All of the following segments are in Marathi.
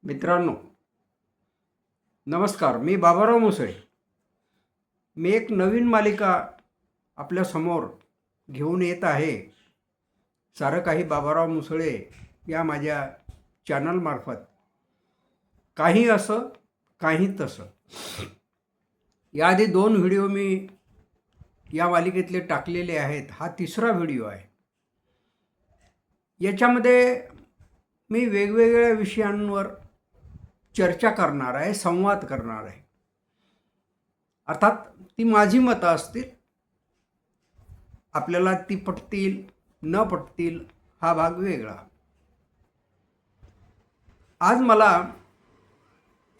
मित्रांनो, नमस्कार. मी बाबाराव मुसळे. मी एक नवीन मालिका आपल्यासमोर घेऊन येत आहे. सारं काही बाबाराव मुसळे या माझ्या चॅनलमार्फत. काही असं, काही तसं. याआधी 2 व्हिडिओ मी या मालिकेतले टाकलेले आहेत. हा तिसरा व्हिडिओ आहे. याच्यामध्ये मी वेगवेगळ्या विषयांवर चर्चा करणार आहे, संवाद करणार आहे. अर्थात ती माझी मतं असतील. आपल्याला ती पटतील न पटतील हा भाग वेगळा. आज मला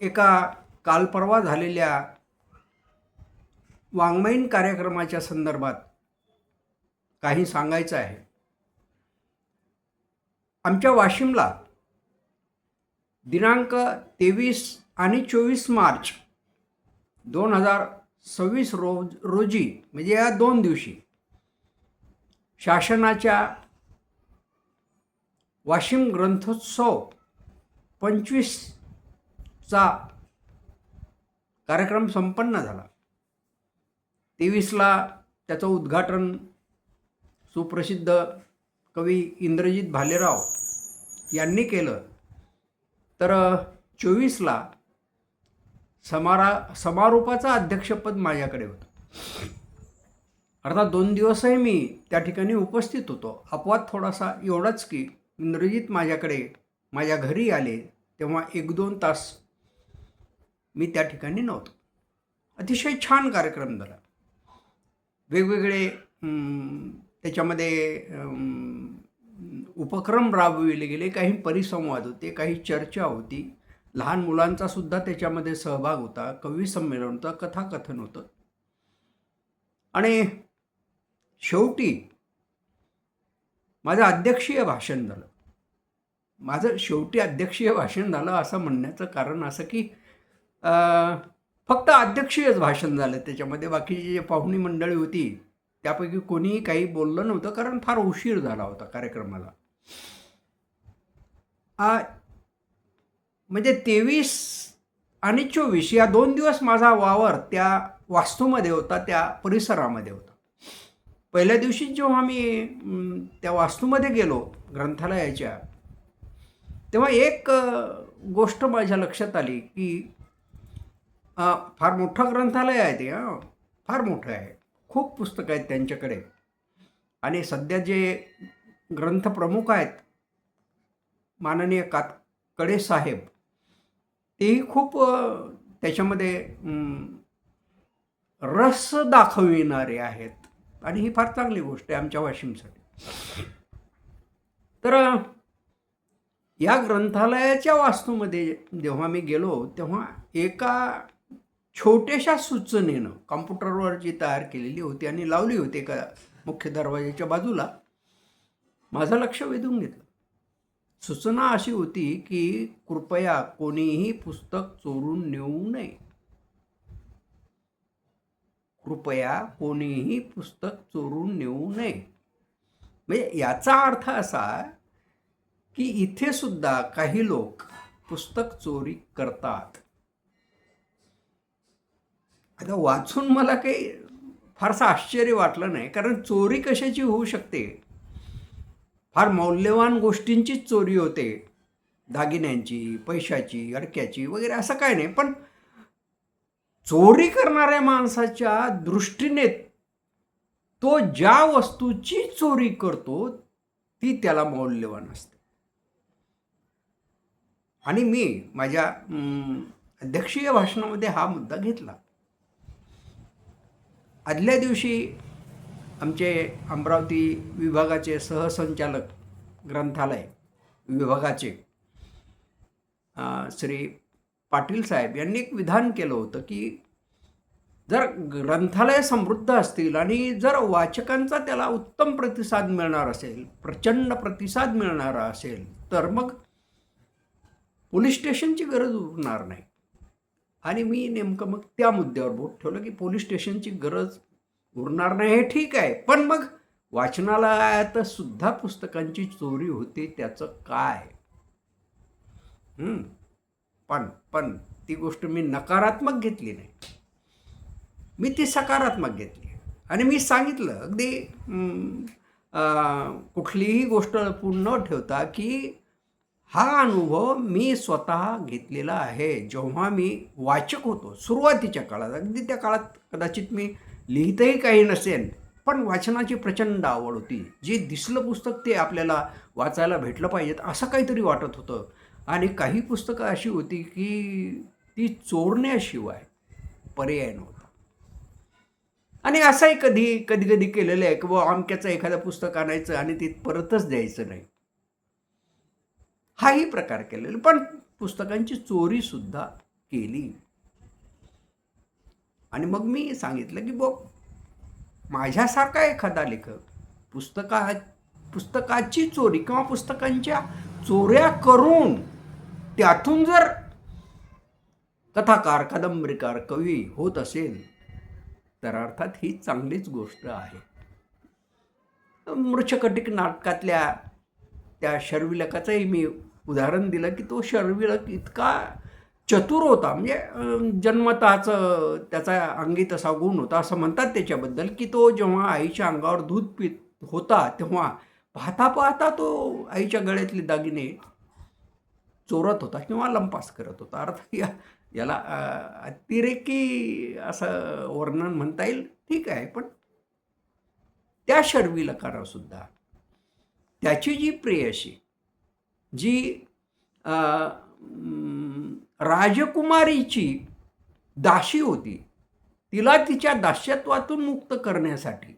एका काल परवा झालेल्या वाङ्मयीन कार्यक्रमाच्या संदर्भात काही सांगायचं आहे. आमच्या वाशिमला दिनांक 23 आणि 24 मार्च 2026 रोजी म्हणजे या 2 दिवशी शासनाच्या वाशिम ग्रंथोत्सव 25चा कार्यक्रम संपन्न झाला. 23ला त्याचं उद्घाटन सुप्रसिद्ध कवी इंद्रजित भालेराव यांनी केलं. तर 24ला समारोपाचं अध्यक्षपद माझ्याकडे होतं. अर्थात 2 दिवसही मी त्या ठिकाणी उपस्थित होतो. अपवाद थोडासा एवढाच की इंद्रजित माझ्या घरी आले तेव्हा 1-2 तास मी त्या ठिकाणी नव्हतो. अतिशय छान कार्यक्रम झाला. वेगवेगळे त्याच्यामध्ये उपक्रम राबविले गेले. काही परिसंवाद होते, काही चर्चा होती. लहान मुलांचा सुद्धा त्याच्यामध्ये सहभाग होता. कवी संमेलन होतं, कथाकथन होतं. आणि शेवटी माझं अध्यक्षीय भाषण झालं. माझं शेवटी अध्यक्षीय भाषण झालं असं म्हणण्याचं कारण असं की फक्त अध्यक्षीयच भाषण झालं. त्याच्यामध्ये बाकीची जे पाहुणी मंडळी होती त्यापैकी कोणीही काही बोललं नव्हतं, कारण फार उशीर झाला होता कार्यक्रमाला. म्हणजे 23 आणि 24 या 2 दिवस माझा वावर त्या वास्तूमध्ये होता, त्या परिसरामध्ये होता. पहिल्या दिवशी जेव्हा मी त्या वास्तूमध्ये गेलो ग्रंथालयाच्या, तेव्हा एक गोष्ट माझ्या लक्षात आली की फार मोठं ग्रंथालय आहे ते. फार मोठं आहे. खूप पुस्तकं आहेत त्यांच्याकडे. आणि सध्या जे ग्रंथप्रमुख आहेत माननीय कातकडे साहेब, तेही खूप त्याच्यामध्ये रस दाखविणारे आहेत. आणि ही फार चांगली गोष्ट आहे आमच्या वाशिमसाठी. तर या ग्रंथालयाच्या वास्तूमध्ये जेव्हा मी गेलो तेव्हा एका छोट्याशा सूचनेनं कॉम्प्युटरवर जी तयार केलेली होती आणि लावली होती एका मुख्य दरवाजाच्या बाजूला, माझं लक्ष वेधून घेतलं. सूचना अशी होती की कृपया कोणीही पुस्तक चोरून नेऊ नये. कृपया कोणीही पुस्तक चोरून नेऊ नये. म्हणजे याचा अर्थ असा की इथे सुद्धा काही लोक पुस्तक चोरी करतात. आता वाचून मला काही फारसं आश्चर्य वाटलं नाही, कारण चोरी कशाची होऊ शकते. फार मौल्यवान गोष्टींचीच चोरी होते, दागिन्यांची, पैशाची, अडक्याची वगैरे, असं काय नाही. पण चोरी करणाऱ्या माणसाच्या दृष्टीने तो ज्या वस्तूची चोरी करतो ती त्याला मौल्यवान असते. आणि मी माझ्या अध्यक्षीय भाषणामध्ये हा मुद्दा घेतला. आदल्या दिवशी आमचे अमरावती विभागाचे सहसंचालक ग्रंथालय विभागाचे श्री पाटील साहेब यांनी एक विधान केलं होतं की जर ग्रंथालय समृद्ध असतील आणि जर वाचकांचा त्याला उत्तम प्रतिसाद मिळणार असेल, प्रचंड प्रतिसाद मिळणारा असेल, तर मग पोलीस स्टेशनची गरज उरणार नाही. आणि मी नेमकं मग त्या मुद्द्यावर बोट ठेवलं की पोलीस स्टेशनची गरज उरणार नाही हे ठीक आहे, पण मग वाचनालयात सुद्धा पुस्तकांची चोरी होते, त्याचं काय? पण ती गोष्ट मी नकारात्मक घेतली नाही, मी ती सकारात्मक घेतली. आणि मी सांगितलं अगदी कुठलीही गोष्ट लपवून न ठेवता की हा अनुभव मी स्वतः घेतलेला आहे. जेव्हा मी वाचक होतो सुरुवातीच्या काळात, अगदी त्या काळात कदाचित मी लिहितही काही नसेन, पण वाचनाची प्रचंड आवड होती. जे दिसलं पुस्तक ते आपल्याला वाचायला भेटलं पाहिजेत असं काहीतरी वाटत होतं. आणि काही पुस्तकं अशी होती की ती चोरण्याशिवाय पर्याय नव्हता. आणि असंही कधी कधी केलेलं आहे की बुवा अमक्याचं एखादं पुस्तक आणायचं आणि ते परतच द्यायचं नाही, हाही प्रकार केलेला. पण पुस्तकांची चोरी सुद्धा केली. आणि मग मी सांगितलं की बघ, माझ्यासारखा एखादा लेखक पुस्तकाची चोरी किंवा पुस्तकांच्या चोऱ्या करून त्यातून जर कथाकार, कादंबरीकार, कवी होत असेल तर अर्थात ही चांगलीच गोष्ट आहे. मृच्छकटिक नाटकातल्या त्या शर्विलकाचंही मी उदाहरण दिलं की तो शर्विलक इतका चतुर होता, म्हणजे जन्मतःच त्याचा अंगी तसा गुण होता असं म्हणतात त्याच्याबद्दल, की तो जेव्हा आईच्या अंगावर दूध पित होता तेव्हा पाहता पाहता तो आईच्या गळ्यातले दागिने चोरत होता किंवा लंपास करत होता. अर्थात याला अतिरेकी असं वर्णन म्हणता येईल, ठीक आहे. पण त्या शर्विलकानं सुद्धा त्याची जी प्रेयसी, जी राजकुमारीची दासी होती, तिला तिच्या दास्यत्वातून मुक्त करण्यासाठी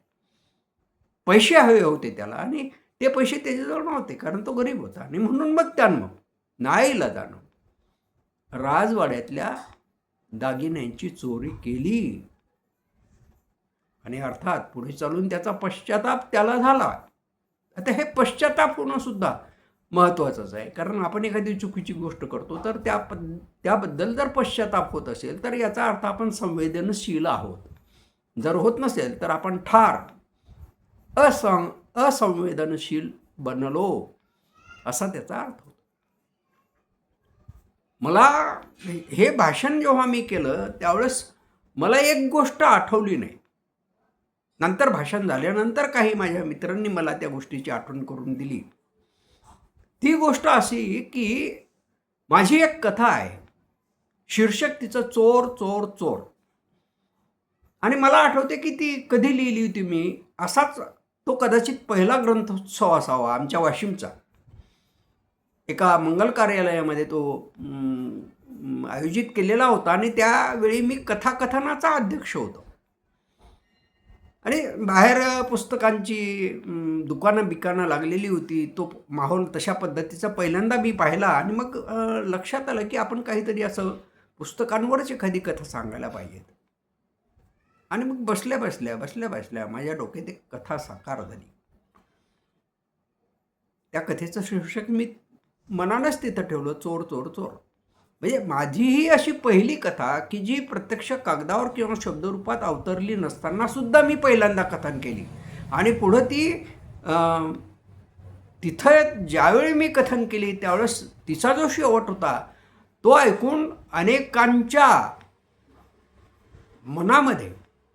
पैसे हवे होते त्याला, आणि ते पैसे त्याच्याजवळ नव्हते कारण तो गरीब होता. आणि म्हणून मग त्यानं नाईलाजानं राजवाड्यातल्या दागिन्यांची चोरी केली. आणि अर्थात पुढे चालून त्याचा पश्चाताप त्याला झाला. आता हे पश्चाताप होणं सुद्धा महत्त्वाचंच आहे, कारण आपण एखादी चुकीची गोष्ट करतो तर त्याबद्दल जर पश्चाताप होत असेल तर याचा अर्थ आपण संवेदनशील आहोत. जर होत नसेल तर आपण ठार असंवेदनशील बनलो असा त्याचा अर्थ होतो. मला हे भाषण जेव्हा मी केलं त्यावेळेस मला एक गोष्ट आठवली नाही. नंतर भाषण झाल्यानंतर काही माझ्या मित्रांनी मला त्या गोष्टीची आठवण करून दिली. ती गोष्ट अशी की माझी एक कथा आहे, शीर्षक तिचं चोर चोर चोर. आणि मला आठवते की ती कधी लिहिली होती मी. असाच तो कदाचित पहिला ग्रंथोत्सव असावा आमच्या वाशिमचा. एका मंगल कार्यालयामध्ये तो आयोजित केलेला होता आणि त्यावेळी मी कथाकथनाचा अध्यक्ष होतो. आणि बाहेर पुस्तकांची दुकानं लागलेली होती. तो माहोल तशा पद्धतीचा पहिल्यांदा मी पाहिला. आणि मग लक्षात आलं की आपण काहीतरी असं पुस्तकांवरच एखादी कथा सांगायला पाहिजेत. आणि मग बसल्या बसल्या माझ्या डोक्यात एक कथा साकार झाली. त्या कथेचं शीर्षक मी मनानंच तिथं ठेवलं, चोर चोर चोर. म्हणजे माझीही अशी पहिली कथा की जी प्रत्यक्ष कागदावर किंवा शब्दरूपात अवतरली नसताना सुद्धा मी पहिल्यांदा कथन केली. आणि पुढं ती तिथं ज्यावेळी मी कथन केली त्यावेळेस तिचा जो शेवट होता तो ऐकून अनेकांच्या मनामध्ये,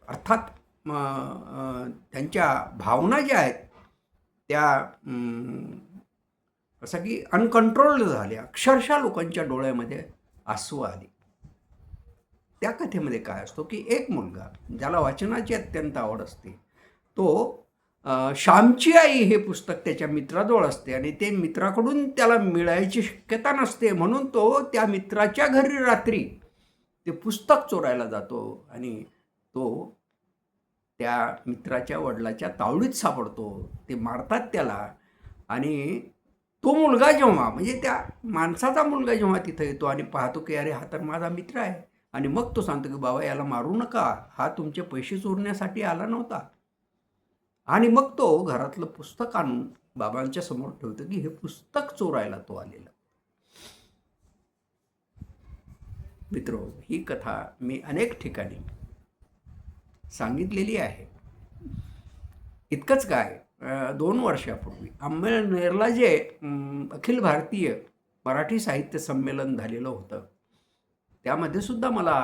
अर्थात त्यांच्या भावना ज्या आहेत त्या असं की अनकंट्रोल्ड झाल्या. अक्षरशः लोकांच्या डोळ्यामध्ये आसू आली. त्या कथेमध्ये काय असतो की एक मुलगा ज्याला वाचनाची अत्यंत आवड असते, तो श्यामची आई हे पुस्तक त्याच्या मित्राजवळ असते आणि ते मित्राकडून त्याला मिळायची शक्यता नसते, म्हणून तो त्या मित्राच्या घरी रात्री ते पुस्तक चोरायला जातो आणि तो त्या मित्राच्या वडिलाच्या तावडीत सापडतो. ते मारतात त्याला. आणि तो मुलगा जेव्हा, म्हणजे त्या माणसाचा मुलगा जेव्हा तिथं येतो आणि पाहतो की अरे हा तर माझा मित्र आहे, आणि मग तो सांगतो की बाबा याला मारू नका, हा तुमचे पैसे चोरण्यासाठी आला नव्हता. आणि मग तो घरातलं पुस्तक आणून बाबांच्या समोर ठेवतो की हे पुस्तक चोरायला तो आलेला. मित्र, ही कथा मी अनेक ठिकाणी सांगितलेली आहे. इतकंच काय, 2 वर्षापूर्वी अंमळनेरला जे अखिल भारतीय मराठी साहित्य संमेलन झालेलं होतं त्यामध्ये सुद्धा मला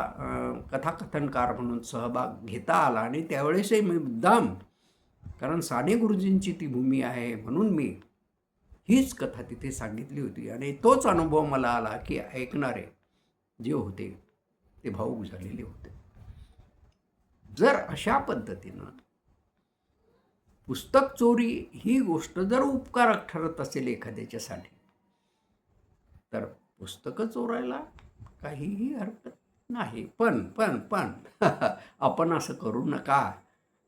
कथाकथनकार म्हणून सहभाग घेता आला आणि त्यावेळेसही मी मुद्दाम, कारण साने गुरुजींची ती भूमी आहे म्हणून मी हीच कथा तिथे सांगितली होती आणि तोच अनुभव मला आला की ऐकणारे जे होते ते भावूक झालेले होते. जर अशा पद्धतीनं पुस्तक चोरी ही गोष्ट जर उपकारक ठरत असेल एखाद्याच्यासाठी, तर पुस्तकं चोरायला काहीही हरकत नाही. पण पण पण आपण असं करू नका.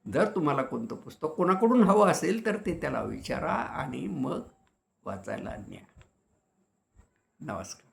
जर तुम्हाला कोणतं पुस्तक कोणाकडून हवं असेल तर ते त्याला विचारा आणि मग वाचायला न्या. नमस्कार.